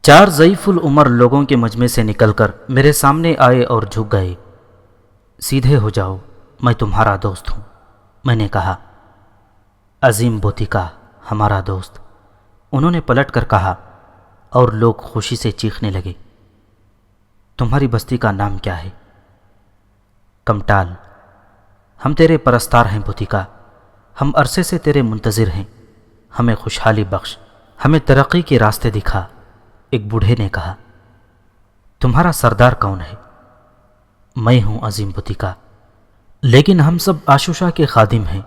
4 ضعیف العمر لوگوں کے مجمع سے نکل کر میرے سامنے آئے اور جھک گئے۔ سیدھے ہو جاؤ، میں تمہارا دوست ہوں، میں نے کہا۔ عظیم بوتیکا ہمارا دوست، انہوں نے پلٹ کر کہا، اور لوگ خوشی سے چیخنے لگے۔ تمہاری بستی کا نام کیا ہے؟ کمٹال۔ ہم تیرے پرستار ہیں بوتیکا، ہم عرصے سے تیرے منتظر ہیں، ہمیں خوشحالی بخش، ہمیں ترقی کے راستے دکھا، ایک بوڑھے نے کہا۔ تمہارا سردار کون ہے؟ میں ہوں عظیم بوتیکا، لیکن ہم سب آشوشا کے خادم ہیں،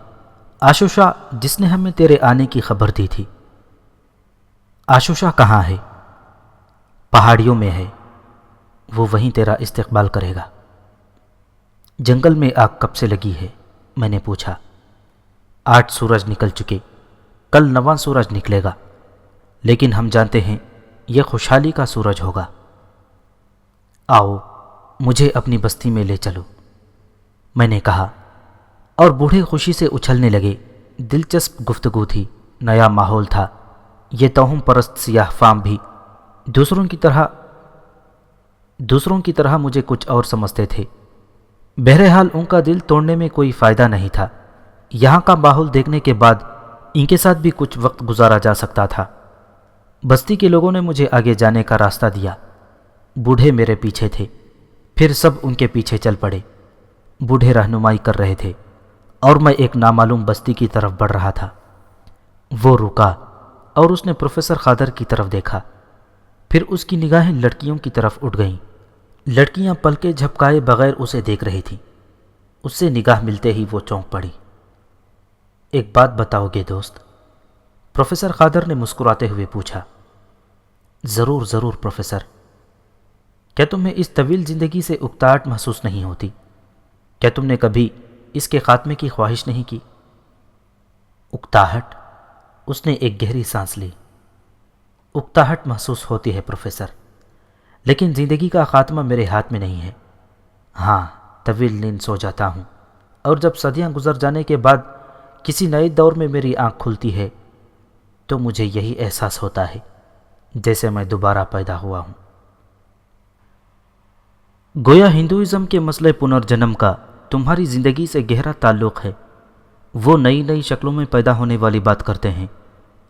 آشوشا جس نے ہمیں تیرے آنے کی خبر دی تھی۔ آشوشا کہاں ہے؟ پہاڑیوں میں ہے، وہ وہیں تیرا استقبال کرے گا۔ جنگل میں آگ کب سے لگی ہے؟ میں نے پوچھا۔ 8 سورج نکل چکے، کل 9واں سورج نکلے گا، لیکن ہم جانتے ہیں یہ خوشحالی کا سورج ہوگا۔ آؤ مجھے اپنی بستی میں لے چلو، میں نے کہا، اور بوڑھے خوشی سے اچھلنے لگے۔ دلچسپ گفتگو تھی، نیا ماحول تھا۔ یہ توہم پرست سیاہ فام بھی دوسروں کی طرح مجھے کچھ اور سمجھتے تھے۔ بہرحال ان کا دل توڑنے میں کوئی فائدہ نہیں تھا۔ یہاں کا ماحول دیکھنے کے بعد ان کے ساتھ بھی کچھ وقت گزارا جا سکتا تھا۔ بستی کے لوگوں نے مجھے آگے جانے کا راستہ دیا۔ بوڑھے میرے پیچھے تھے، پھر سب ان کے پیچھے چل پڑے۔ بوڑھے رہنمائی کر رہے تھے اور میں ایک نامعلوم بستی کی طرف بڑھ رہا تھا۔ وہ رکا اور اس نے پروفیسر خادر کی طرف دیکھا، پھر اس کی نگاہیں لڑکیوں کی طرف اٹھ گئیں۔ لڑکیاں پلکیں جھپکائے بغیر اسے دیکھ رہی تھیں۔ اس سے نگاہ ملتے ہی وہ چونک پڑی۔ ایک بات بتاؤ گے دوست؟ پروفیسر خادر نے مسکراتے ہوئے پوچھا۔ ضرور ضرور پروفیسر۔ کیا تمہیں اس طویل زندگی سے اکتاہٹ محسوس نہیں ہوتی؟ کیا تم نے کبھی اس کے خاتمے کی خواہش نہیں کی؟ اکتاہٹ؟ اس نے ایک گہری سانس لی۔ اکتاہٹ محسوس ہوتی ہے پروفیسر، لیکن زندگی کا خاتمہ میرے ہاتھ میں نہیں ہے۔ ہاں، طویل نیند سو جاتا ہوں، اور جب صدیاں گزر جانے کے بعد کسی نئے دور میں میری آنکھ کھلتی ہے تو مجھے یہی احساس ہوتا ہے جیسے میں دوبارہ پیدا ہوا ہوں۔ گویا ہندوازم کے مسئلہ پنرجنم کا تمہاری زندگی سے گہرا تعلق ہے۔ وہ نئی نئی شکلوں میں پیدا ہونے والی بات کرتے ہیں،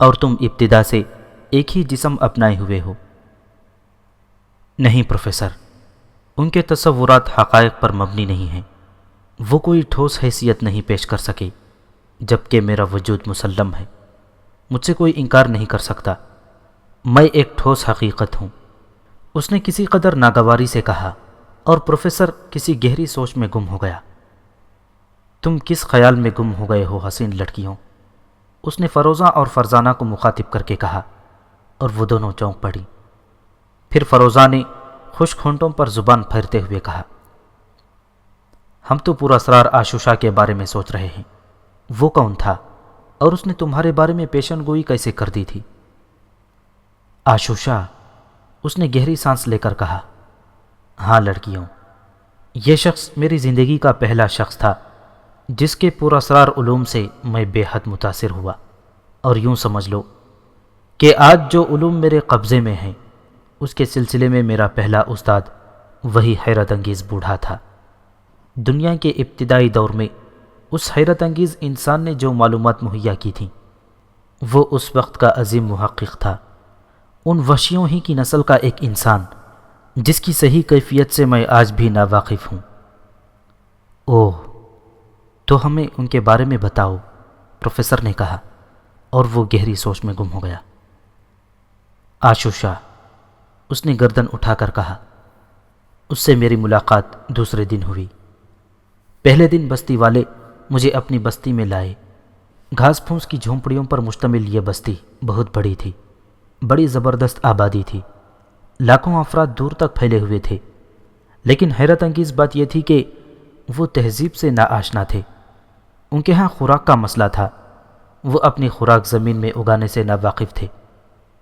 اور تم ابتدا سے ایک ہی جسم اپنائے ہوئے ہو۔ نہیں پروفیسر، ان کے تصورات حقائق پر مبنی نہیں ہیں۔ وہ کوئی ٹھوس حیثیت نہیں پیش کر سکے، جبکہ میرا وجود مسلم ہے، مجھ سے کوئی انکار نہیں کر سکتا۔ میں ایک ٹھوس حقیقت ہوں۔ اس نے کسی قدر ناگواری سے کہا، اور پروفیسر کسی گہری سوچ میں گم ہو گیا۔ تم کس خیال میں گم ہو گئے ہو حسین لڑکیوں؟ اس نے فروزہ اور فرزانہ کو مخاطب کر کے کہا، اور وہ دونوں چونک پڑی۔ پھر فروزہ نے خشک ہونٹوں پر زبان پھیرتے ہوئے کہا، ہم تو پورا اسرار آشوشا کے بارے میں سوچ رہے ہیں۔ وہ کون تھا، اور اس نے تمہارے بارے میں پیشن گوئی کیسے کر دی تھی؟ آشوشا؟ اس نے گہری سانس لے کر کہا، ہاں لڑکیوں، یہ شخص میری زندگی کا پہلا شخص تھا جس کے پورا اسرار علوم سے میں بے حد متاثر ہوا۔ اور یوں سمجھ لو کہ آج جو علوم میرے قبضے میں ہیں، اس کے سلسلے میں میرا پہلا استاد وہی حیرت انگیز بوڑھا تھا۔ دنیا کے ابتدائی دور میں اس حیرت انگیز انسان نے جو معلومات مہیا کی تھیں، وہ اس وقت کا عظیم محقق تھا، ان وحشیوں ہی کی نسل کا ایک انسان جس کی صحیح کیفیت سے میں آج بھی ناواقف ہوں۔ اوہ، تو ہمیں ان کے بارے میں بتاؤ، پروفیسر نے کہا، اور وہ گہری سوچ میں گم ہو گیا۔ آشوشا؟ اس نے گردن اٹھا کر کہا، اس سے میری ملاقات دوسرے دن ہوئی۔ پہلے دن بستی والے مجھے اپنی بستی میں لائے۔ گھاس پھوس کی جھونپڑیوں پر مشتمل یہ بستی بہت بڑی تھی، بڑی زبردست آبادی تھی، لاکھوں افراد دور تک پھیلے ہوئے تھے۔ لیکن حیرت انگیز بات یہ تھی کہ وہ تہذیب سے ناآشنا تھے۔ ان کے ہاں خوراک کا مسئلہ تھا، وہ اپنی خوراک زمین میں اگانے سے ناواقف تھے۔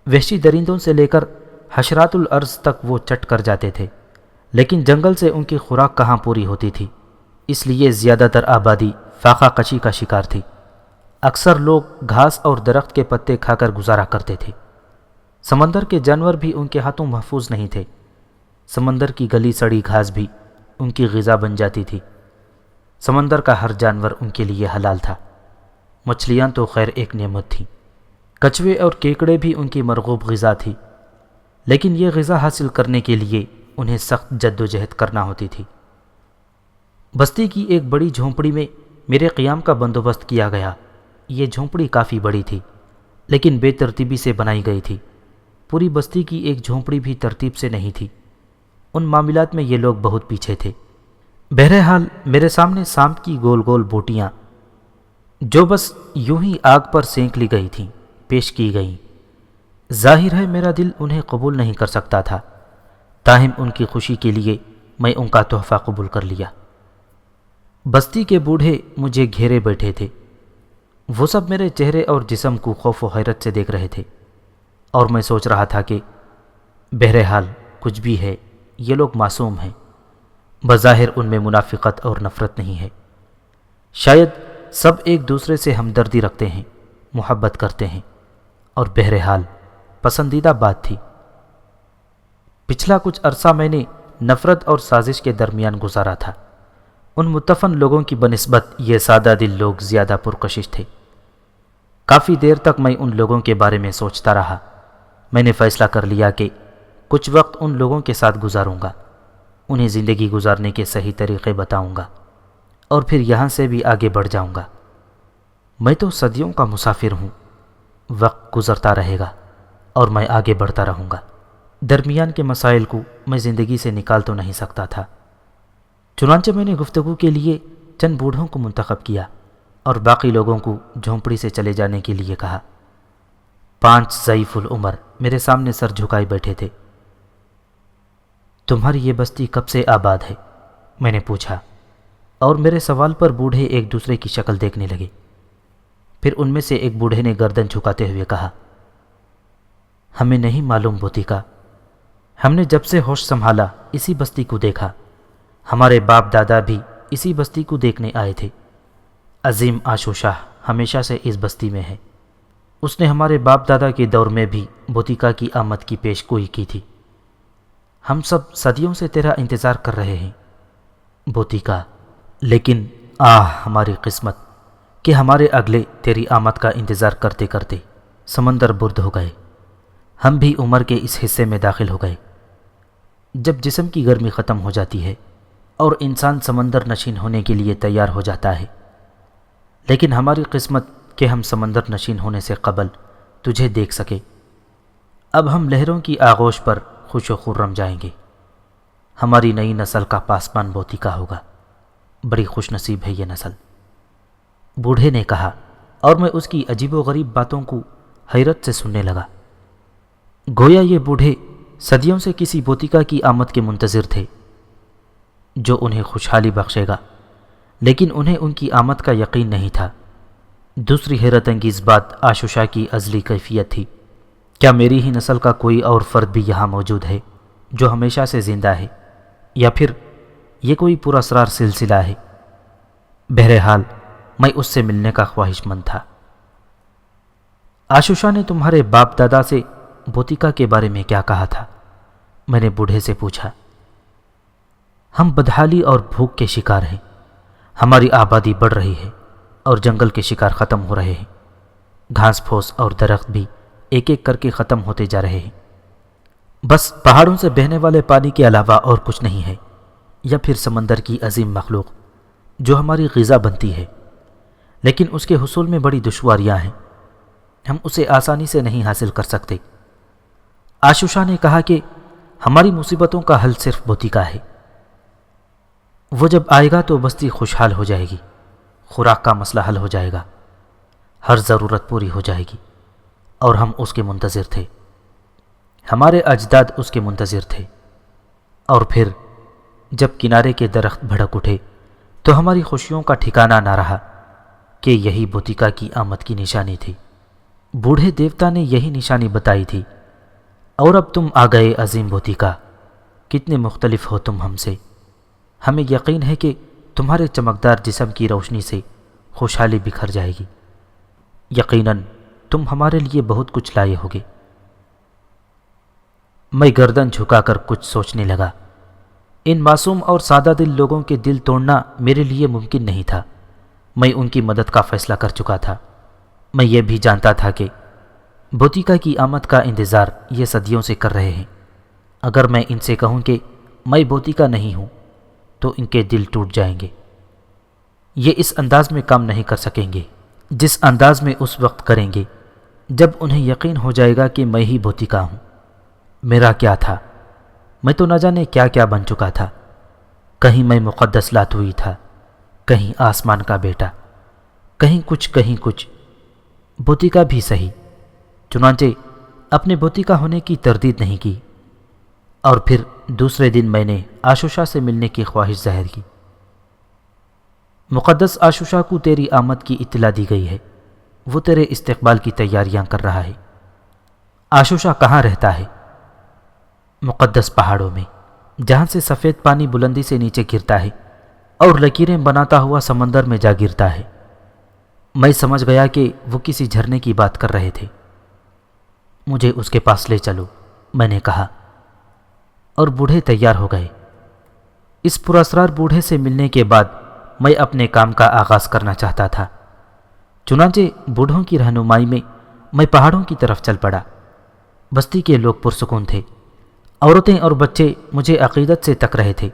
وحشی درندوں سے لے کر حشرات الارض تک وہ چٹ کر جاتے تھے، لیکن جنگل سے ان کی خوراک کہاں پوری ہوتی تھی، اس لیے زیادہ تر آبادی فاقہ کشی کا شکار تھی۔ اکثر لوگ گھاس اور درخت کے پتے کھا کر گزارا کرتے تھے۔ سمندر کے جانور بھی ان کے ہاتھوں محفوظ نہیں تھے۔ سمندر کی گلی سڑی گھاس بھی ان کی غذا بن جاتی تھی۔ سمندر کا ہر جانور ان کے لیے حلال تھا۔ مچھلیاں تو خیر ایک نعمت تھی۔ کچھوے اور کیکڑے بھی ان کی مرغوب غذا تھی، لیکن یہ غذا حاصل کرنے کے لیے انہیں سخت جد و جہد کرنا ہوتی تھی۔ بستی کی ایک بڑی جھونپڑی میں میرے قیام کا بندوبست کیا گیا۔ یہ جھونپڑی کافی بڑی تھی، لیکن بے ترتیبی سے بنائی گئی تھی۔ پوری بستی کی ایک جھونپڑی بھی ترتیب سے نہیں تھی۔ ان معاملات میں یہ لوگ بہت پیچھے تھے۔ بہرحال میرے سامنے سانپ کی گول گول بوٹیاں، جو بس یوں ہی آگ پر سینک لی گئی تھیں، پیش کی گئیں۔ ظاہر ہے میرا دل انہیں قبول نہیں کر سکتا تھا، تاہم ان کی خوشی کے لیے میں ان کا تحفہ قبول کر لیا۔ بستی کے بوڑھے مجھے گھیرے بیٹھے تھے۔ وہ سب میرے چہرے اور جسم کو خوف و حیرت سے دیکھ رہے تھے، اور میں سوچ رہا تھا کہ بہرحال کچھ بھی ہے، یہ لوگ معصوم ہیں۔ بظاہر ان میں منافقت اور نفرت نہیں ہے۔ شاید سب ایک دوسرے سے ہمدردی رکھتے ہیں، محبت کرتے ہیں، اور بہرحال پسندیدہ بات تھی۔ پچھلا کچھ عرصہ میں نے نفرت اور سازش کے درمیان گزارا تھا۔ ان متفن لوگوں کی بنسبت یہ سادہ دل لوگ زیادہ پرکشش تھے۔ کافی دیر تک میں ان لوگوں کے بارے میں سوچتا رہا۔ میں نے فیصلہ کر لیا کہ کچھ وقت ان لوگوں کے ساتھ گزاروں گا، انہیں زندگی گزارنے کے صحیح طریقے بتاؤں گا، اور پھر یہاں سے بھی آگے بڑھ جاؤں گا۔ میں تو صدیوں کا مسافر ہوں، وقت گزرتا رہے گا اور میں آگے بڑھتا رہوں گا۔ درمیان کے مسائل کو میں زندگی سے نکال تو نہیں سکتا تھا۔ چنانچہ میں نے گفتگو کے لیے چند بوڑھوں کو منتخب کیا اور باقی لوگوں کو جھونپڑی سے چلے جانے کے لیے کہا۔ 5 ضعیف العمر میرے سامنے سر جھکائے بیٹھے تھے۔ تمہاری یہ بستی کب سے آباد ہے؟ میں نے پوچھا، اور میرے سوال پر بوڑھے ایک دوسرے کی شکل دیکھنے لگے۔ پھر ان میں سے ایک بوڑھے نے گردن جھکاتے ہوئے کہا، ہمیں نہیں معلوم بوتیکا، ہم نے جب سے ہوش سنبھالا اسی بستی کو دیکھا۔ ہمارے باپ دادا بھی اسی بستی کو دیکھنے آئے تھے۔ عظیم آشو شاہ ہمیشہ سے اس بستی میں ہے۔ اس نے ہمارے باپ دادا کے دور میں بھی بوتیکا کی آمد کی پیش گوئی کی تھی۔ ہم سب صدیوں سے تیرا انتظار کر رہے ہیں بوتیکا، لیکن ہماری قسمت کہ ہمارے اگلے تیری آمد کا انتظار کرتے کرتے سمندر برد ہو گئے۔ ہم بھی عمر کے اس حصے میں داخل ہو گئے جب جسم کی گرمی ختم ہو جاتی ہے اور انسان سمندر نشین ہونے کے لیے تیار ہو جاتا ہے۔ لیکن ہماری قسمت کہ ہم سمندر نشین ہونے سے قبل تجھے دیکھ سکے۔ اب ہم لہروں کی آغوش پر خوش و خرم جائیں گے۔ ہماری نئی نسل کا پاسبان بوتیکا ہوگا۔ بڑی خوش نصیب ہے یہ نسل، بوڑھے نے کہا، اور میں اس کی عجیب و غریب باتوں کو حیرت سے سننے لگا۔ گویا یہ بوڑھے صدیوں سے کسی بوتیکا کی آمد کے منتظر تھے جو انہیں خوشحالی بخشے گا، لیکن انہیں ان کی آمد کا یقین نہیں تھا۔ دوسری حیرت انگیز بات آشوشا کی ازلی کیفیت تھی۔ کیا میری ہی نسل کا کوئی اور فرد بھی یہاں موجود ہے جو ہمیشہ سے زندہ ہے، یا پھر یہ کوئی پراسرار سلسلہ ہے؟ بہرحال میں اس سے ملنے کا خواہش مند تھا۔ آشوشا نے تمہارے باپ دادا سے بوتیکا کے بارے میں کیا کہا تھا؟ میں نے بوڑھے سے پوچھا۔ ہم بدحالی اور بھوک کے شکار ہیں۔ ہماری آبادی بڑھ رہی ہے اور جنگل کے شکار ختم ہو رہے ہیں۔ گھاس پھوس اور درخت بھی ایک ایک کر کے ختم ہوتے جا رہے ہیں۔ بس پہاڑوں سے بہنے والے پانی کے علاوہ اور کچھ نہیں ہے، یا پھر سمندر کی عظیم مخلوق جو ہماری غذا بنتی ہے، لیکن اس کے حصول میں بڑی دشواریاں ہیں۔ ہم اسے آسانی سے نہیں حاصل کر سکتے۔ آشوشا نے کہا کہ ہماری مصیبتوں کا حل صرف بوتیکا ہے۔ وہ جب آئے گا تو بستی خوشحال ہو جائے گی، خوراک کا مسئلہ حل ہو جائے گا، ہر ضرورت پوری ہو جائے گی، اور ہم اس کے منتظر تھے۔ ہمارے اجداد اس کے منتظر تھے، اور پھر جب کنارے کے درخت بھڑک اٹھے تو ہماری خوشیوں کا ٹھکانہ نہ رہا کہ یہی بوتیکا کی آمد کی نشانی تھی۔ بوڑھے دیوتا نے یہی نشانی بتائی تھی، اور اب تم آ گئے عظیم بوتیکا، کتنے مختلف ہو تم ہم سے۔ ہمیں یقین ہے کہ تمہارے چمکدار جسم کی روشنی سے خوشحالی بکھر جائے گی۔ یقیناً تم ہمارے لیے بہت کچھ لائے ہوگے۔ میں گردن جھکا کر کچھ سوچنے لگا۔ ان معصوم اور سادہ دل لوگوں کے دل توڑنا میرے لیے ممکن نہیں تھا۔ میں ان کی مدد کا فیصلہ کر چکا تھا۔ میں یہ بھی جانتا تھا کہ بوتیکا کی آمد کا انتظار یہ صدیوں سے کر رہے ہیں۔ اگر میں ان سے کہوں کہ میں بوتیکا نہیں ہوں تو ان کے دل ٹوٹ جائیں گے۔ یہ اس انداز میں کام نہیں کر سکیں گے جس انداز میں اس وقت کریں گے جب انہیں یقین ہو جائے گا کہ میں ہی بوتیکا ہوں۔ میرا کیا تھا؟ میں تو نہ جانے کیا کیا بن چکا تھا۔ کہیں میں مقدس لاتوئی تھا، کہیں آسمان کا بیٹا، کہیں کچھ بوتیکا بھی صحیح۔ چنانچہ اپنے بوتیکا ہونے کی تردید نہیں کی، اور پھر دوسرے دن میں نے آشوشا سے ملنے کی خواہش ظاہر کی۔ مقدس آشوشا کو تیری آمد کی اطلاع دی گئی ہے، وہ تیرے استقبال کی تیاریاں کر رہا ہے۔ آشوشا کہاں رہتا ہے؟ مقدس پہاڑوں میں، جہاں سے سفید پانی بلندی سے نیچے گرتا ہے اور لکیریں بناتا ہوا سمندر میں جا گرتا ہے۔ میں سمجھ گیا کہ وہ کسی جھرنے کی بات کر رہے تھے۔ مجھے اس کے پاس لے چلو، میں نے کہا، اور بوڑھے تیار ہو گئے۔ اس پراسرار بوڑھے سے ملنے کے بعد میں اپنے کام کا آغاز کرنا چاہتا تھا۔ چنانچہ بوڑھوں کی رہنمائی میں پہاڑوں کی طرف چل پڑا۔ بستی کے لوگ پرسکون تھے۔ عورتیں اور بچے مجھے عقیدت سے تک رہے تھے۔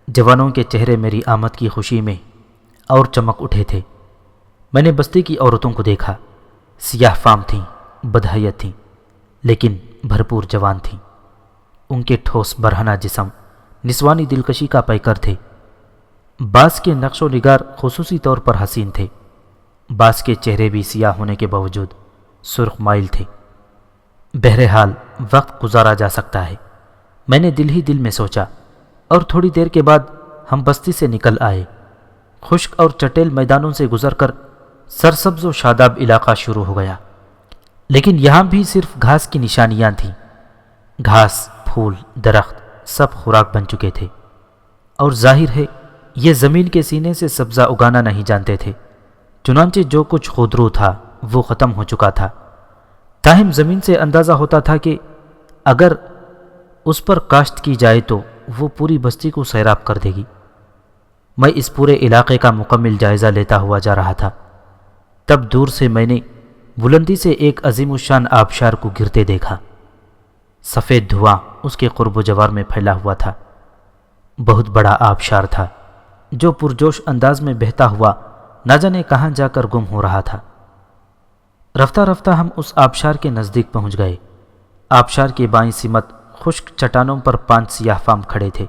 جوانوں کے چہرے میری آمد کی خوشی میں اور چمک اٹھے تھے۔ میں نے بستی کی عورتوں کو دیکھا۔ سیاہ فام تھیں، بدحیت تھیں، لیکن بھرپور جوان تھیں۔ ان کے ٹھوس برہنہ جسم نسوانی دلکشی کا پیکر تھے۔ بعض کے نقش و نگار خصوصی طور پر حسین تھے، بعض کے چہرے بھی سیاہ ہونے کے باوجود سرخ مائل تھے۔ بہرحال وقت گزارا جا سکتا ہے، میں نے دل ہی دل میں سوچا، اور تھوڑی دیر کے بعد ہم بستی سے نکل آئے۔ خشک اور چٹیل میدانوں سے گزر کر سرسبز و شاداب علاقہ شروع ہو گیا، لیکن یہاں بھی صرف گھاس کی نشانیاں تھیں۔ گھاس، پھول، درخت سب خوراک بن چکے تھے، اور ظاہر ہے یہ زمین کے سینے سے سبزہ اگانا نہیں جانتے تھے۔ چنانچہ جو کچھ خودرو تھا وہ ختم ہو چکا تھا۔ تاہم زمین سے اندازہ ہوتا تھا کہ اگر اس پر کاشت کی جائے تو وہ پوری بستی کو سیراب کر دے گی۔ میں اس پورے علاقے کا مکمل جائزہ لیتا ہوا جا رہا تھا، تب دور سے میں نے بلندی سے ایک عظیم الشان آبشار کو گرتے دیکھا۔ سفید دھواں اس کے قرب و جوار میں پھیلا ہوا تھا۔ بہت بڑا آبشار تھا جو پرجوش انداز میں بہتا ہوا نہ جانے کہاں جا کر گم ہو رہا تھا۔ رفتہ رفتہ ہم اس آبشار کے نزدیک پہنچ گئے۔ آبشار کے بائیں سمت خشک چٹانوں پر 5 سیاہ فام کھڑے تھے۔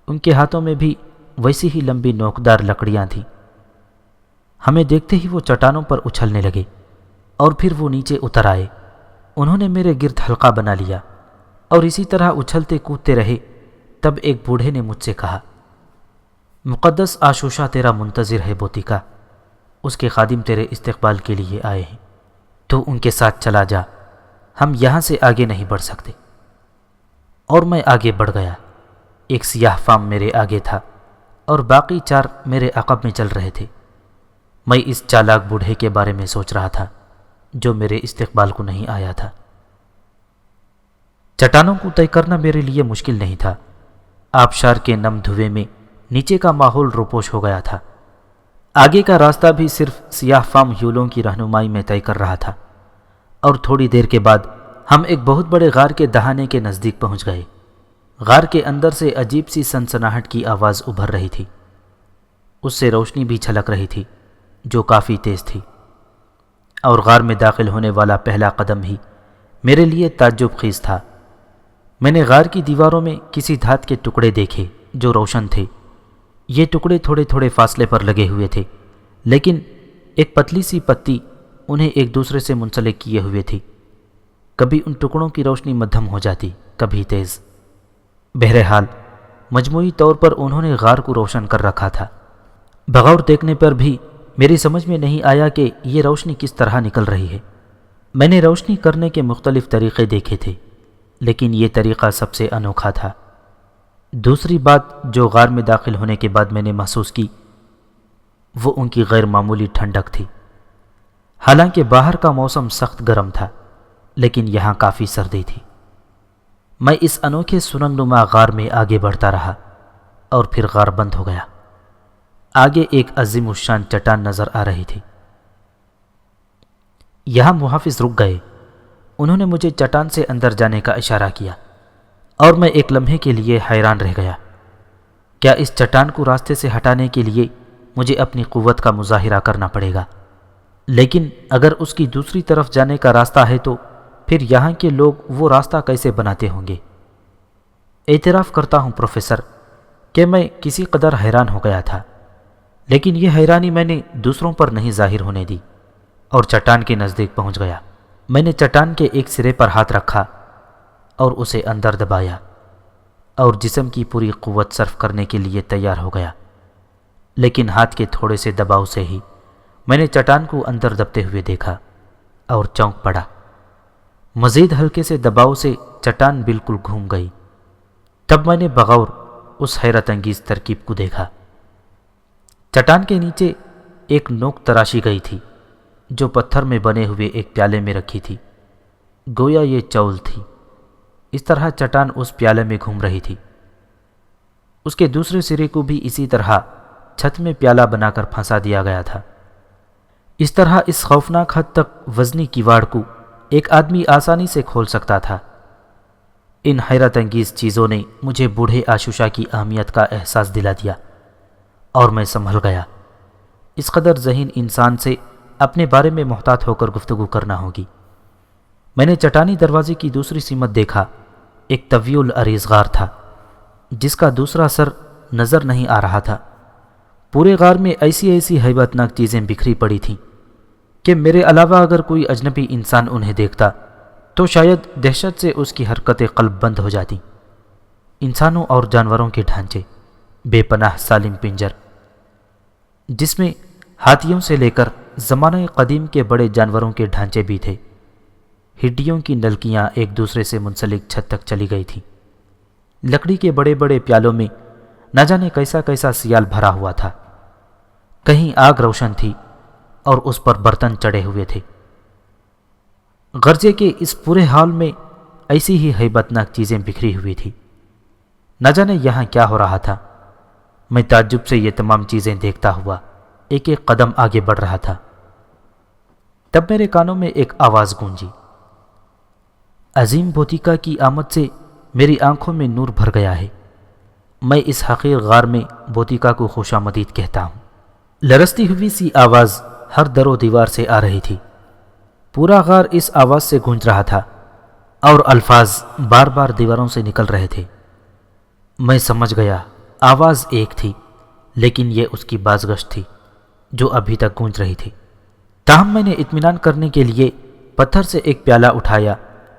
ان کے ہاتھوں میں بھی ویسی ہی لمبی نوکدار لکڑیاں تھیں۔ ہمیں دیکھتے ہی وہ چٹانوں پر اچھلنے لگے، اور پھر وہ نیچے اتر آئے۔ انہوں نے میرے گرد حلقہ بنا لیا اور اسی طرح اچھلتے کودتے رہے۔ تب ایک بوڑھے نے مجھ سے کہا، مقدس آشوشا تیرا منتظر ہے بوتیکا، اس کے خادم تیرے استقبال کے لیے آئے ہیں، تو ان کے ساتھ چلا جا، ہم یہاں سے آگے نہیں بڑھ سکتے۔ اور میں آگے بڑھ گیا۔ ایک سیاہ فام میرے آگے تھا اور باقی 4 میرے عقب میں چل رہے تھے۔ میں اس چالاک بوڑھے کے بارے میں سوچ رہا تھا جو میرے استقبال کو نہیں آیا تھا۔ چٹانوں کو طے کرنا میرے لیے مشکل نہیں تھا۔ آبشار کے نم دھویں میں نیچے کا ماحول روپوش ہو گیا تھا۔ آگے کا راستہ بھی صرف سیاہ فام ہیولوں کی رہنمائی میں طے کر رہا تھا، اور تھوڑی دیر کے بعد ہم ایک بہت بڑے غار کے دہانے کے نزدیک پہنچ گئے۔ غار کے اندر سے عجیب سی سنسناہٹ کی آواز ابھر رہی تھی۔ اس سے روشنی بھی چھلک رہی تھی جو کافی تیز تھی، اور غار میں داخل ہونے والا پہلا قدم ہی میرے لیے تعجب خیز تھا۔ میں نے غار کی دیواروں میں کسی دھات کے ٹکڑے دیکھے جو روشن تھے۔ یہ ٹکڑے تھوڑے تھوڑے فاصلے پر لگے ہوئے تھے، لیکن ایک پتلی سی پتی انہیں ایک دوسرے سے منسلک کیے ہوئے تھی۔ کبھی ان ٹکڑوں کی روشنی مدھم ہو جاتی، کبھی تیز۔ بہرحال مجموعی طور پر انہوں نے غار کو روشن کر رکھا تھا۔ بغور دیکھنے پر بھی میری سمجھ میں نہیں آیا کہ یہ روشنی کس طرح نکل رہی ہے۔ میں نے روشنی کرنے کے مختلف طریقے دیکھے تھے، لیکن یہ طریقہ سب سے انوکھا تھا۔ دوسری بات جو غار میں داخل ہونے کے بعد میں نے محسوس کی وہ ان کی غیر معمولی ٹھنڈک تھی۔ حالانکہ باہر کا موسم سخت گرم تھا، لیکن یہاں کافی سردی تھی۔ میں اس انوکھے سرنگ نما غار میں آگے بڑھتا رہا اور پھر غار بند ہو گیا۔ آگے ایک عظیم الشان چٹان نظر آ رہی تھی۔ یہاں محافظ رک گئے۔ انہوں نے مجھے چٹان سے اندر جانے کا اشارہ کیا اور میں ایک لمحے کے لیے حیران رہ گیا۔ کیا اس چٹان کو راستے سے ہٹانے کے لیے مجھے اپنی قوت کا مظاہرہ کرنا پڑے گا؟ لیکن اگر اس کی دوسری طرف جانے کا راستہ ہے تو پھر یہاں کے لوگ وہ راستہ کیسے بناتے ہوں گے؟ اعتراف کرتا ہوں پروفیسر کہ میں کسی قدر حیران ہو گیا تھا، لیکن یہ حیرانی میں نے دوسروں پر نہیں ظاہر ہونے دی اور چٹان کے نزدیک پہنچ گیا۔ میں نے چٹان کے ایک سرے پر ہاتھ رکھا اور اسے اندر دبایا اور جسم کی پوری قوت صرف کرنے کے لیے تیار ہو گیا، لیکن ہاتھ کے تھوڑے سے دباؤ سے ہی میں نے چٹان کو اندر دبتے ہوئے دیکھا اور چونک پڑا۔ مزید ہلکے سے دباؤ سے چٹان بالکل گھوم گئی۔ تب میں نے بغور اس حیرت انگیز ترکیب کو دیکھا۔ چٹان کے نیچے ایک نوک تراشی گئی تھی جو پتھر میں بنے ہوئے ایک پیالے میں رکھی تھی، گویا یہ چول تھی۔ اس طرح چٹان اس پیالے میں گھوم رہی تھی۔ اس کے دوسرے سرے کو بھی اسی طرح چھت میں پیالہ بنا کر پھنسا دیا گیا تھا۔ اس طرح اس خوفناک حد تک وزنی کیواڑ کو ایک آدمی آسانی سے کھول سکتا تھا۔ ان حیرت انگیز چیزوں نے مجھے بوڑھے آشوشا کی اہمیت کا احساس دلا دیا اور میں سنبھل گیا۔ اس قدر ذہین انسان سے اپنے بارے میں محتاط ہو کر گفتگو کرنا ہوگی۔ میں نے چٹانی دروازے کی دوسری سمت دیکھا۔ ایک طویل عریض غار تھا جس کا دوسرا سر نظر نہیں آ رہا تھا۔ پورے غار میں ایسی ایسی ہیبت ناک چیزیں بکھری پڑی تھیں کہ میرے علاوہ اگر کوئی اجنبی انسان انہیں دیکھتا تو شاید دہشت سے اس کی حرکت قلب بند ہو جاتی۔ انسانوں اور جانوروں کے ڈھانچے، بے پناہ سالم پنجر جس میں ہاتھیوں سے لے کر زمانہ قدیم کے بڑے جانوروں کے ڈھانچے بھی تھے۔ ہڈیوں کی نلکیاں ایک دوسرے سے منسلک چھت تک چلی گئی تھیں۔ لکڑی کے بڑے بڑے پیالوں میں نہ جانے کیسا کیسا سیال بھرا ہوا تھا۔ کہیں آگ روشن تھی اور اس پر برتن چڑھے ہوئے تھے۔ غرضے کے اس پورے ہال میں ایسی ہی ہیبت ناک چیزیں بکھری ہوئی تھی۔ نہ جانے یہاں کیا ہو رہا تھا۔ میں تعجب سے یہ تمام چیزیں دیکھتا ہوا ایک ایک قدم آگے بڑھ رہا تھا۔ تب میرے کانوں میں ایک آواز گونجی۔ عظیم بوتیکا کی آمد سے میری آنکھوں میں نور بھر گیا ہے۔ میں اس حقیر غار میں بوتیکا کو خوش آمدید کہتا ہوں۔ لرزتی ہوئی سی آواز ہر در و دیوار سے آ رہی تھی۔ پورا غار اس آواز سے گونج رہا تھا اور الفاظ بار بار دیواروں سے نکل رہے تھے۔ میں سمجھ گیا آواز ایک تھی، لیکن یہ اس کی بازگشت تھی جو ابھی تک گونج رہی تھی۔ تاہم میں نے اطمینان کرنے کے لیے پتھر سے ایک پیالہ اٹھایا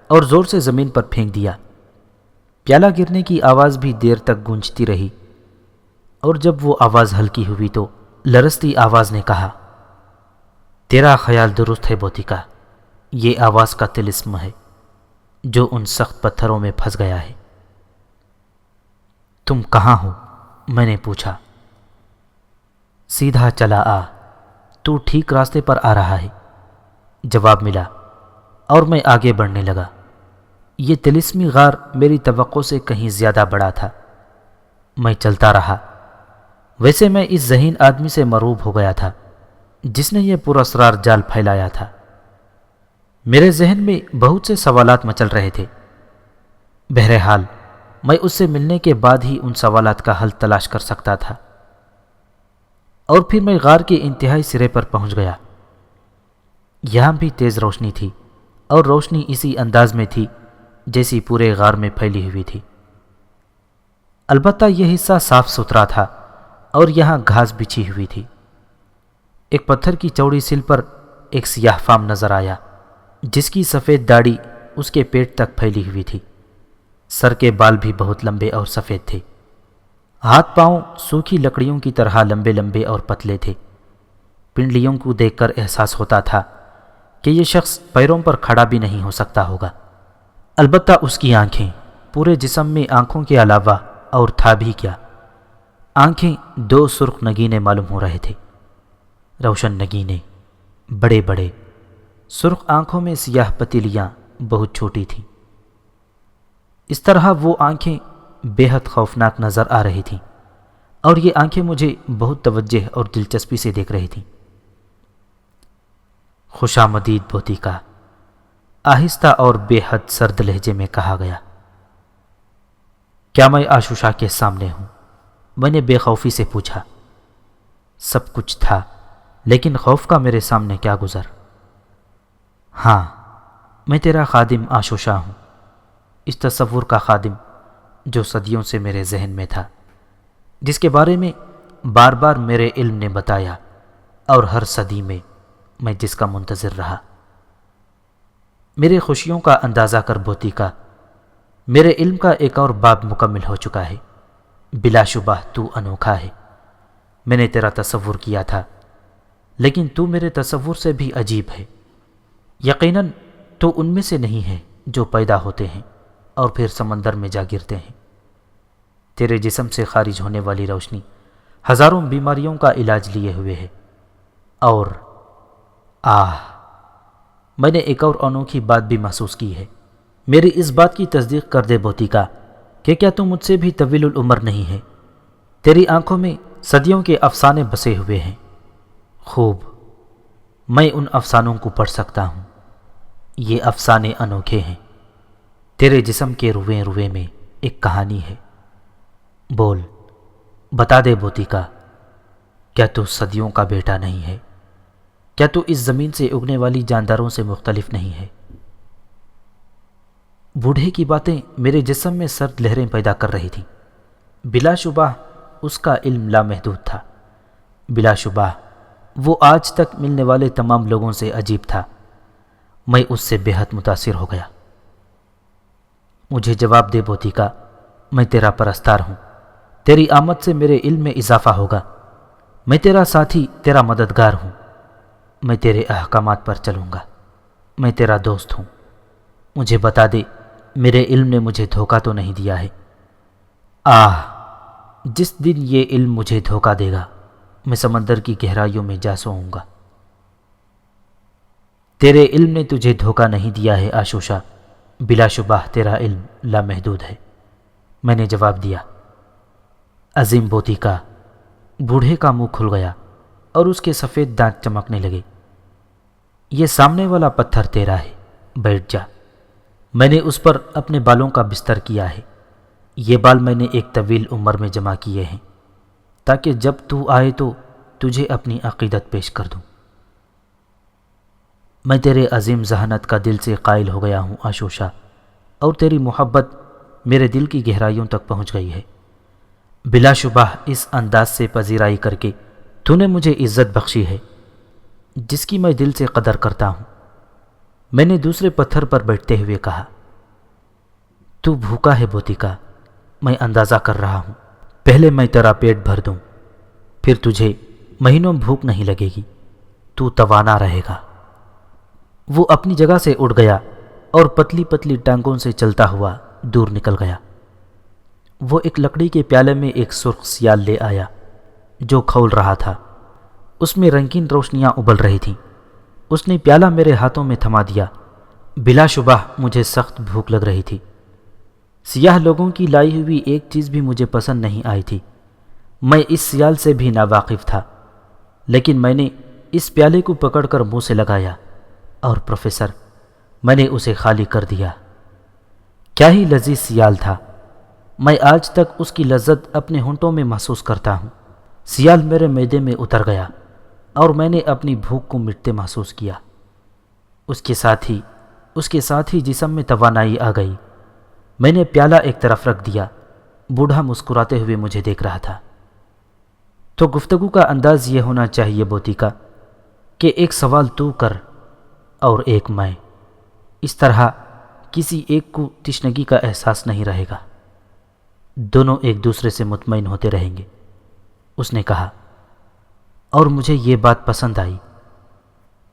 اور زور سے زمین پر پھینک دیا۔ پیالہ گرنے کی آواز بھی دیر تک گونجتی رہی، اور جب وہ آواز ہلکی ہوئی تو لرزتی آواز نے کہا، تیرا خیال درست ہے بوتیکا، یہ آواز کا طلسم ہے جو ان سخت پتھروں میں پھنس گیا ہے۔ تم کہاں ہو؟ میں نے پوچھا۔ سیدھا چلا آ، تو ٹھیک راستے پر آ رہا ہے، جواب ملا، اور میں آگے بڑھنے لگا۔ یہ طلسمی غار میری توقع سے کہیں زیادہ بڑا تھا۔ میں چلتا رہا۔ ویسے میں اس ذہین آدمی سے مرعوب ہو گیا تھا جس نے یہ پراسرار جال پھیلایا تھا۔ میرے ذہن میں بہت سے سوالات مچل رہے تھے۔ بہرحال میں اس سے ملنے کے بعد ہی ان سوالات کا حل تلاش کر سکتا تھا۔ اور پھر میں غار کے انتہائی سرے پر پہنچ گیا۔ یہاں بھی تیز روشنی تھی، اور روشنی اسی انداز میں تھی جیسی پورے غار میں پھیلی ہوئی تھی۔ البتہ یہ حصہ صاف ستھرا تھا اور یہاں گھاس بچھی ہوئی تھی۔ ایک پتھر کی چوڑی سل پر ایک سیاہ فام نظر آیا جس کی سفید داڑھی اس کے پیٹ تک پھیلی ہوئی تھی۔ سر کے بال بھی بہت لمبے اور سفید تھے۔ ہاتھ پاؤں سوکھی لکڑیوں کی طرح لمبے لمبے اور پتلے تھے۔ پنڈلیوں کو دیکھ کر احساس ہوتا تھا کہ یہ شخص پیروں پر کھڑا بھی نہیں ہو سکتا ہوگا۔ البتہ اس کی آنکھیں، پورے جسم میں آنکھوں کے علاوہ اور تھا بھی کیا، آنکھیں دو سرخ نگینے معلوم ہو رہے تھے۔ روشن نگینے، بڑے بڑے، سرخ آنکھوں میں سیاہ پتیلیاں بہت چھوٹی تھیں۔ اس طرح وہ آنکھیں بے حد خوفناک نظر آ رہی تھیں، اور یہ آنکھیں مجھے بہت توجہ اور دلچسپی سے دیکھ رہی تھیں۔ خوشامدید بوتیکا، آہستہ اور بے حد سرد لہجے میں کہا گیا۔ کیا میں آشوشا کے سامنے ہوں؟ میں نے بے خوفی سے پوچھا۔ سب کچھ تھا، لیکن خوف کا میرے سامنے کیا گزر۔ ہاں، میں تیرا خادم آشوشا ہوں، اس تصور کا خادم جو صدیوں سے میرے ذہن میں تھا، جس کے بارے میں بار بار میرے علم نے بتایا، اور ہر صدی میں جس کا منتظر رہا۔ میرے خوشیوں کا اندازہ کر بوتیکا، میرے علم کا ایک اور باب مکمل ہو چکا ہے۔ بلا شبہ تو انوکھا ہے۔ میں نے تیرا تصور کیا تھا، لیکن تو میرے تصور سے بھی عجیب ہے۔ یقیناً تو ان میں سے نہیں ہے جو پیدا ہوتے ہیں اور پھر سمندر میں جا گرتے ہیں۔ تیرے جسم سے خارج ہونے والی روشنی ہزاروں بیماریوں کا علاج لیے ہوئے ہے۔ اور میں نے ایک اور انوکھی بات بھی محسوس کی ہے۔ میری اس بات کی تصدیق کر دے بوتیکا کہ کیا تو مجھ سے بھی طویل العمر نہیں ہے؟ تیری آنکھوں میں صدیوں کے افسانے بسے ہوئے ہیں۔ خوب، میں ان افسانوں کو پڑھ سکتا ہوں۔ یہ افسانے انوکھے ہیں۔ تیرے جسم کے روئے روئے میں ایک کہانی ہے۔ بول، بتا دے بوتیکا، کیا تو صدیوں کا بیٹا نہیں ہے؟ کیا تو اس زمین سے اگنے والی جانداروں سے مختلف نہیں ہے؟ بوڑھے کی باتیں میرے جسم میں سرد لہریں پیدا کر رہی تھیں۔ بلا شبہ اس کا علم لامحدود تھا۔ بلا شبہ وہ آج تک ملنے والے تمام لوگوں سے عجیب تھا۔ میں اس سے بے حد متاثر ہو گیا۔ مجھے جواب دے بوتیکا، میں تیرا پرستار ہوں۔ تیری آمد سے میرے علم میں اضافہ ہوگا۔ میں تیرا ساتھی، تیرا مددگار ہوں۔ میں تیرے احکامات پر چلوں گا۔ میں تیرا دوست ہوں۔ مجھے بتا دے، میرے علم نے مجھے دھوکہ تو نہیں دیا ہے؟ جس دن یہ علم مجھے دھوکہ دے گا، میں سمندر کی گہرائیوں میں جا سوؤں گا۔ تیرے علم نے تجھے دھوکہ نہیں دیا ہے آشوشا، بلا شبہ تیرا علم لامحدود ہے۔ میں نے جواب دیا۔ عظیم بوتیکا، بوڑھے کا منہ کھل گیا اور اس کے سفید دانت چمکنے لگے۔ یہ سامنے والا پتھر تیرا ہے، بیٹھ جا۔ میں نے اس پر اپنے بالوں کا بستر کیا ہے۔ یہ بال میں نے ایک طویل عمر میں جمع کیے ہیں، تاکہ جب تو آئے تو تجھے اپنی عقیدت پیش کر دوں۔ میں تیرے عظیم ذہانت کا دل سے قائل ہو گیا ہوں آشوشا، اور تیری محبت میرے دل کی گہرائیوں تک پہنچ گئی ہے۔ بلا شبہ اس انداز سے پذیرائی کر کے تو نے مجھے عزت بخشی ہے، جس کی میں دل سے قدر کرتا ہوں۔ میں نے دوسرے پتھر پر بیٹھتے ہوئے کہا، تو بھوکا ہے بوتیکا، میں اندازہ کر رہا ہوں۔ پہلے میں تیرا پیٹ بھر دوں، پھر تجھے مہینوں بھوک نہیں لگے گی، تو توانا رہے گا۔ وہ اپنی جگہ سے اٹھ گیا اور پتلی پتلی ٹانگوں سے چلتا ہوا دور نکل گیا۔ وہ ایک لکڑی کے پیالے میں ایک سرخ سیال لے آیا جو کھول رہا تھا۔ اس میں رنگین روشنیاں ابل رہی تھیں۔ اس نے پیالہ میرے ہاتھوں میں تھما دیا۔ بلا شبہ مجھے سخت بھوک لگ رہی تھی۔ سیاہ لوگوں کی لائی ہوئی ایک چیز بھی مجھے پسند نہیں آئی تھی۔ میں اس سیال سے بھی ناواقف تھا، لیکن میں نے اس پیالے کو پکڑ کر منہ سے لگایا، اور پروفیسر، میں نے اسے خالی کر دیا۔ کیا ہی لذیذ سیال تھا۔ میں آج تک اس کی لذت اپنے ہونٹوں میں محسوس کرتا ہوں۔ سیال میرے معدے میں اتر گیا اور میں نے اپنی بھوک کو مٹتے محسوس کیا۔ اس کے ساتھ ہی جسم میں توانائی آ گئی۔ میں نے پیالہ ایک طرف رکھ دیا۔ بوڑھا مسکراتے ہوئے مجھے دیکھ رہا تھا۔ تو گفتگو کا انداز یہ ہونا چاہیے بوتیکا کہ ایک سوال تو کر اور ایک میں۔ اس طرح کسی ایک کو تشنگی کا احساس نہیں رہے گا۔ دونوں ایک دوسرے سے مطمئن ہوتے رہیں گے۔ اس نے کہا، اور مجھے یہ بات پسند آئی۔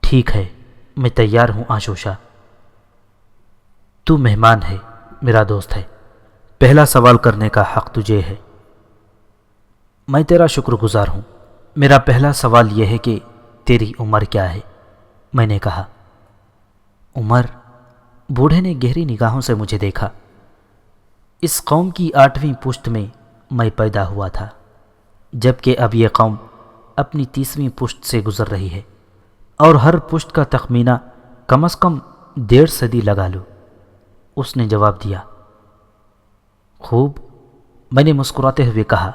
ٹھیک ہے، میں تیار ہوں آشوشا۔ تو مہمان ہے، میرا دوست ہے۔ پہلا سوال کرنے کا حق تجھے ہے۔ میں تیرا شکر گزار ہوں۔ میرا پہلا سوال یہ ہے کہ تیری عمر کیا ہے؟ میں نے کہا۔ عمر؟ بوڑھے نے گہری نگاہوں سے مجھے دیکھا۔ اس قوم کی 8ویں پشت میں پیدا ہوا تھا، جبکہ اب یہ قوم اپنی 30ویں پشت سے گزر رہی ہے، اور ہر پشت کا تخمینہ کم از کم 1.5 صدی لگا لو۔ اس نے جواب دیا۔ خوب، میں نے مسکراتے ہوئے کہا،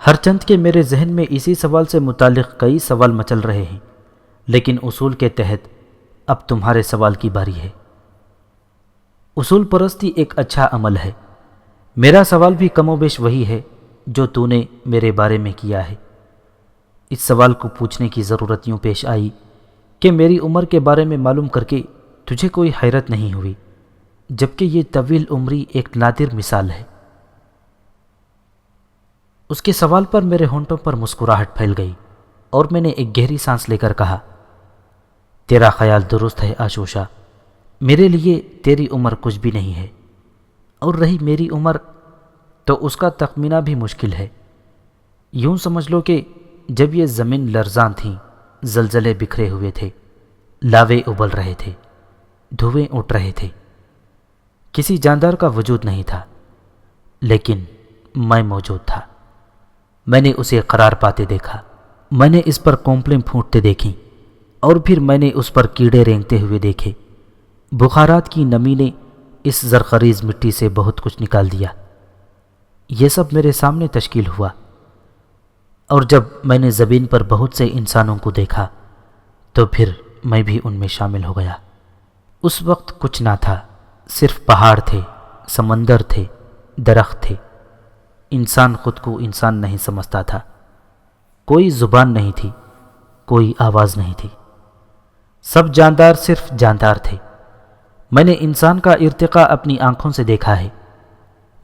ہر چند کہ میرے ذہن میں اسی سوال سے متعلق کئی سوال مچل رہے ہیں، لیکن اصول کے تحت اب تمہارے سوال کی باری ہے۔ اصول پرستی ایک اچھا عمل ہے۔ میرا سوال بھی کم و بیش وہی ہے جو تو نے میرے بارے میں کیا ہے۔ اس سوال کو پوچھنے کی ضرورت یوں پیش آئی کہ میری عمر کے بارے میں معلوم کر کے تجھے کوئی حیرت نہیں ہوئی، جبکہ یہ طویل عمری ایک نادر مثال ہے۔ اس کے سوال پر میرے ہونٹوں پر مسکراہٹ پھیل گئی اور میں نے ایک گہری سانس لے کر کہا، تیرا خیال درست ہے آشوشا، میرے لیے تیری عمر کچھ بھی نہیں ہے، اور رہی میری عمر تو اس کا تخمینہ بھی مشکل ہے۔ یوں سمجھ لو کہ جب یہ زمین لرزاں تھی، زلزلے بکھرے ہوئے تھے، لاوے ابل رہے تھے، دھوئیں اٹھ رہے تھے، کسی جاندار کا وجود نہیں تھا، لیکن میں موجود تھا۔ میں نے اسے قرار پاتے دیکھا، میں نے اس پر کونپلیں پھوٹتے دیکھیں، اور پھر میں نے اس پر کیڑے رینگتے ہوئے دیکھے۔ بخارات کی نمی نے اس زرخیز مٹی سے بہت کچھ نکال دیا۔ یہ سب میرے سامنے تشکیل ہوا، اور جب میں نے زمین پر بہت سے انسانوں کو دیکھا تو پھر میں بھی ان میں شامل ہو گیا۔ اس وقت کچھ نہ تھا، صرف پہاڑ تھے، سمندر تھے، درخت تھے۔ انسان خود کو انسان نہیں سمجھتا تھا۔ کوئی زبان نہیں تھی، کوئی آواز نہیں تھی، سب جاندار صرف جاندار تھے۔ میں نے انسان کا ارتقاء اپنی آنکھوں سے دیکھا ہے۔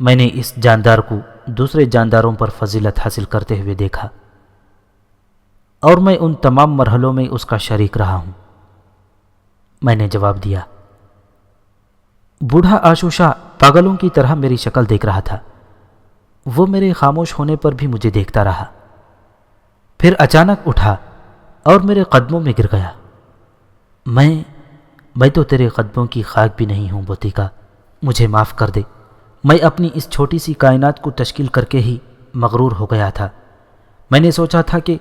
میں نے اس جاندار کو دوسرے جانداروں پر فضیلت حاصل کرتے ہوئے دیکھا، اور میں ان تمام مرحلوں میں اس کا شریک رہا ہوں۔ میں نے جواب دیا۔ بوڑھا آشوشا پاگلوں کی طرح میری شکل دیکھ رہا تھا۔ وہ میرے خاموش ہونے پر بھی مجھے دیکھتا رہا، پھر اچانک اٹھا اور میرے قدموں میں گر گیا۔ میں تو تیرے قدموں کی خاک بھی نہیں ہوں بوتیکا، مجھے معاف کر دے۔ میں اپنی اس چھوٹی سی کائنات کو تشکیل کر کے ہی مغرور ہو گیا تھا۔ میں نے سوچا تھا کہ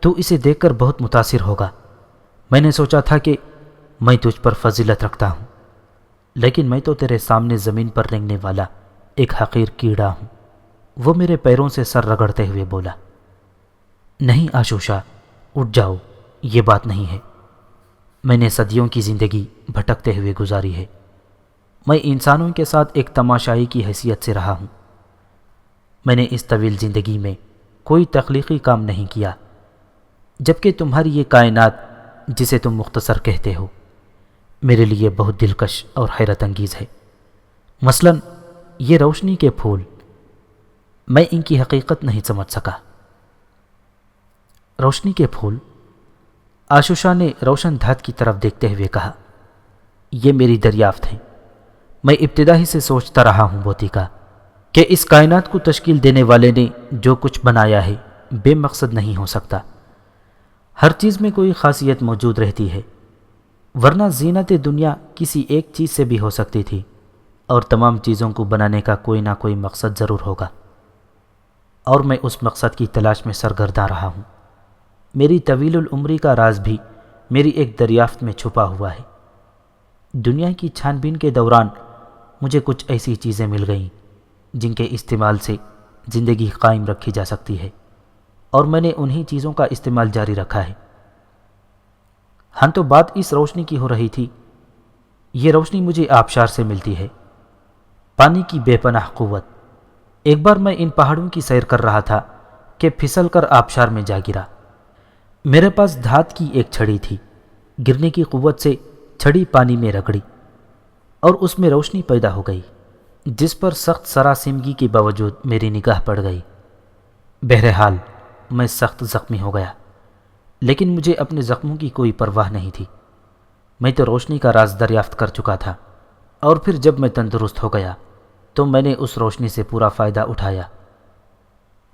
تو اسے دیکھ کر بہت متاثر ہوگا۔ میں نے سوچا تھا کہ میں تجھ پر فضیلت رکھتا ہوں، لیکن میں تو تیرے سامنے زمین پر رینگنے والا ایک حقیر کیڑا ہوں۔ وہ میرے پیروں سے سر رگڑتے ہوئے بولا۔ نہیں آشوشا، اٹھ جاؤ، یہ بات نہیں ہے۔ میں نے صدیوں کی زندگی بھٹکتے ہوئے گزاری ہے۔ میں انسانوں کے ساتھ ایک تماشائی کی حیثیت سے رہا ہوں۔ میں نے اس طویل زندگی میں کوئی تخلیقی کام نہیں کیا، جبکہ تمہاری یہ کائنات جسے تم مختصر کہتے ہو میرے لیے بہت دلکش اور حیرت انگیز ہے۔ مثلاً یہ روشنی کے پھول، میں ان کی حقیقت نہیں سمجھ سکا۔ روشنی کے پھول؟ آشوشا نے روشن دھات کی طرف دیکھتے ہوئے کہا، یہ میری دریافت ہے۔ میں ابتدا ہی سے سوچتا رہا ہوں بوتیکا کہ اس کائنات کو تشکیل دینے والے نے جو کچھ بنایا ہے بے مقصد نہیں ہو سکتا۔ ہر چیز میں کوئی خاصیت موجود رہتی ہے، ورنہ زینت دنیا کسی ایک چیز سے بھی ہو سکتی تھی، اور تمام چیزوں کو بنانے کا کوئی نہ کوئی مقصد ضرور ہوگا، اور میں اس مقصد کی تلاش میں سرگرداں رہا ہوں۔ میری طویل العمری کا راز بھی میری ایک دریافت میں چھپا ہوا ہے۔ دنیا کی چھان بین کے دوران مجھے کچھ ایسی چیزیں مل گئیں جن کے استعمال سے زندگی قائم رکھی جا سکتی ہے، اور میں نے انہی چیزوں کا استعمال جاری رکھا ہے۔ ہاں، تو بات اس روشنی کی ہو رہی تھی۔ یہ روشنی مجھے آبشار سے ملتی ہے، پانی کی بے پناہ قوت۔ ایک بار میں ان پہاڑوں کی سیر کر رہا تھا کہ پھسل کر آبشار میں جا گرا۔ میرے پاس دھات کی ایک چھڑی تھی، گرنے کی قوت سے چھڑی پانی میں رگڑی اور اس میں روشنی پیدا ہو گئی، جس پر سخت سراسیمگی کے باوجود میری نگاہ پڑ گئی۔ بہرحال میں سخت زخمی ہو گیا، لیکن مجھے اپنے زخموں کی کوئی پرواہ نہیں تھی۔ میں تو روشنی کا راز دریافت کر چکا تھا، اور پھر جب میں تندرست ہو گیا تو میں نے اس روشنی سے پورا فائدہ اٹھایا۔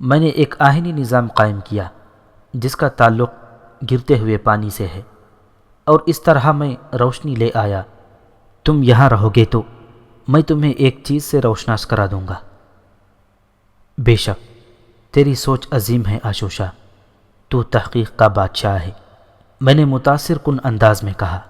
میں نے ایک آہنی نظام قائم کیا جس کا تعلق گرتے ہوئے پانی سے ہے، اور اس طرح میں روشنی لے آیا۔ تم یہاں رہو گے تو میں تمہیں ایک چیز سے روشناس کرا دوں گا۔ بے شک تیری سوچ عظیم ہے آشوشا، تو تحقیق کا بادشاہ ہے، میں نے متاثر کن انداز میں کہا۔